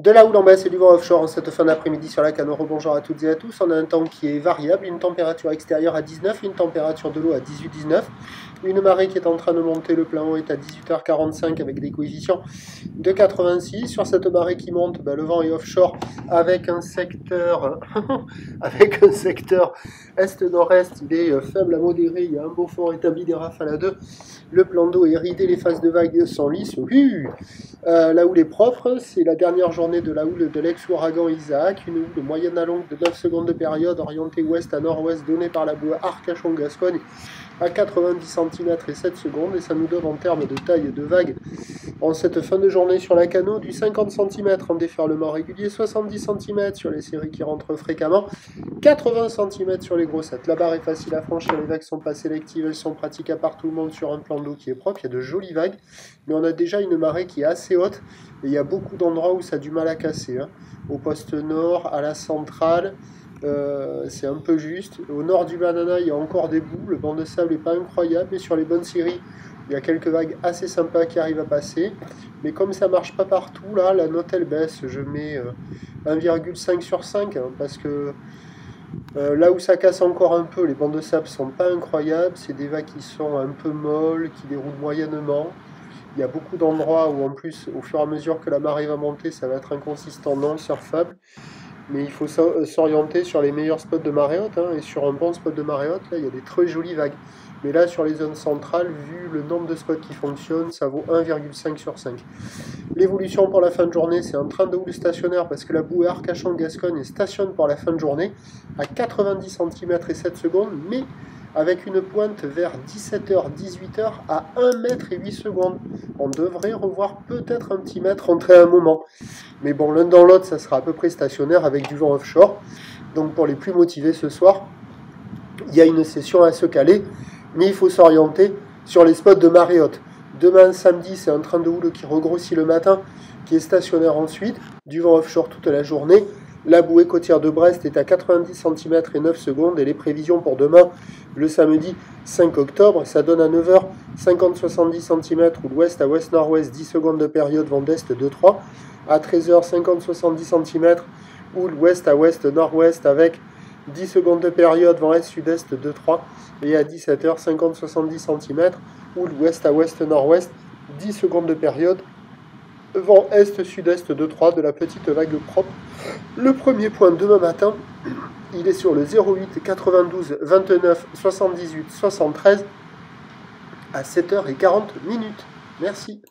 De la houle en baisse et du vent offshore en cette fin d'après-midi sur la Cano. Bonjour à toutes et à tous. On a un temps qui est variable, une température extérieure à 19, une température de l'eau à 18-19. Une marée qui est en train de monter, le plein eau est à 18h45 avec des coefficients de 86. Sur cette marée qui monte, le vent est offshore avec un secteur est-nord-est, il est faible à modéré, il y a un beau fond établi des rafales à 2. Le plan d'eau est ridé, les phases de vagues sont lisses. La houle est propre, c'est la dernière journée de la houle de l'ex-ouragan Isaac, une houle moyenne à longue de 9 secondes de période, orientée ouest à nord-ouest, donnée par la bouée Arcachon-Gascogne à 90 cm et 7 secondes, et ça nous donne en termes de taille de vague en cette fin de journée sur la Cano du 50 cm en déferlement régulier, 70 cm sur les séries qui rentrent fréquemment, 80 cm sur les grossettes. La barre est facile à franchir, les vagues sont pas sélectives, elles sont praticables par tout le monde sur un plan d'eau qui est propre, il y a de jolies vagues, mais on a déjà une marée qui est assez haute, et il y a beaucoup d'endroits où ça a du mal à casser, au poste nord, à la centrale, c'est un peu juste. Au nord du Banana, il y a encore des bouts, le banc de sable n'est pas incroyable, mais sur les bonnes séries, il y a quelques vagues assez sympas qui arrivent à passer. Mais comme ça marche pas partout, là, la note elle baisse. Je mets 1,5 sur 5, parce que là où ça casse encore un peu, les bancs de sable sont pas incroyables. C'est des vagues qui sont un peu molles, qui déroulent moyennement. Il y a beaucoup d'endroits où en plus, au fur et à mesure que la marée va monter, ça va être inconsistant, non surfable. Mais il faut s'orienter sur les meilleurs spots de marée haute, et sur un bon spot de marée haute, là, il y a des très jolies vagues. Mais là, sur les zones centrales, vu le nombre de spots qui fonctionnent, ça vaut 1,5 sur 5. L'évolution pour la fin de journée, c'est un train de houle stationnaire, parce que la bouée Arcachon-Gascogne stationne pour la fin de journée à 90 cm et 7 secondes, mais avec une pointe vers 17h, 18h à 1 mètre et 8 secondes. On devrait revoir peut-être un petit mètre entrer à un moment. Mais bon, l'un dans l'autre, ça sera à peu près stationnaire avec du vent offshore. Donc pour les plus motivés ce soir, il y a une session à se caler, mais il faut s'orienter sur les spots de marée haute. Demain, samedi, c'est un train de houle qui regrossit le matin, qui est stationnaire ensuite, du vent offshore toute la journée. La bouée côtière de Brest est à 90 cm et 9 secondes, et les prévisions pour demain, le samedi 5 octobre, ça donne à 9h 50-70 cm ou l'ouest à ouest-nord-ouest, 10 secondes de période, vent d'est 2-3, à 13h 50-70 cm ou l'ouest à ouest-nord-ouest avec 10 secondes de période, vent est-sud-est 2-3, et à 17h 50-70 cm ou l'ouest à ouest-nord-ouest, 10 secondes de période, vent est-sud-est 2-3 de la petite vague propre. Le premier point demain matin, il est sur le 08 92 29 78 73 à 7h40. Merci.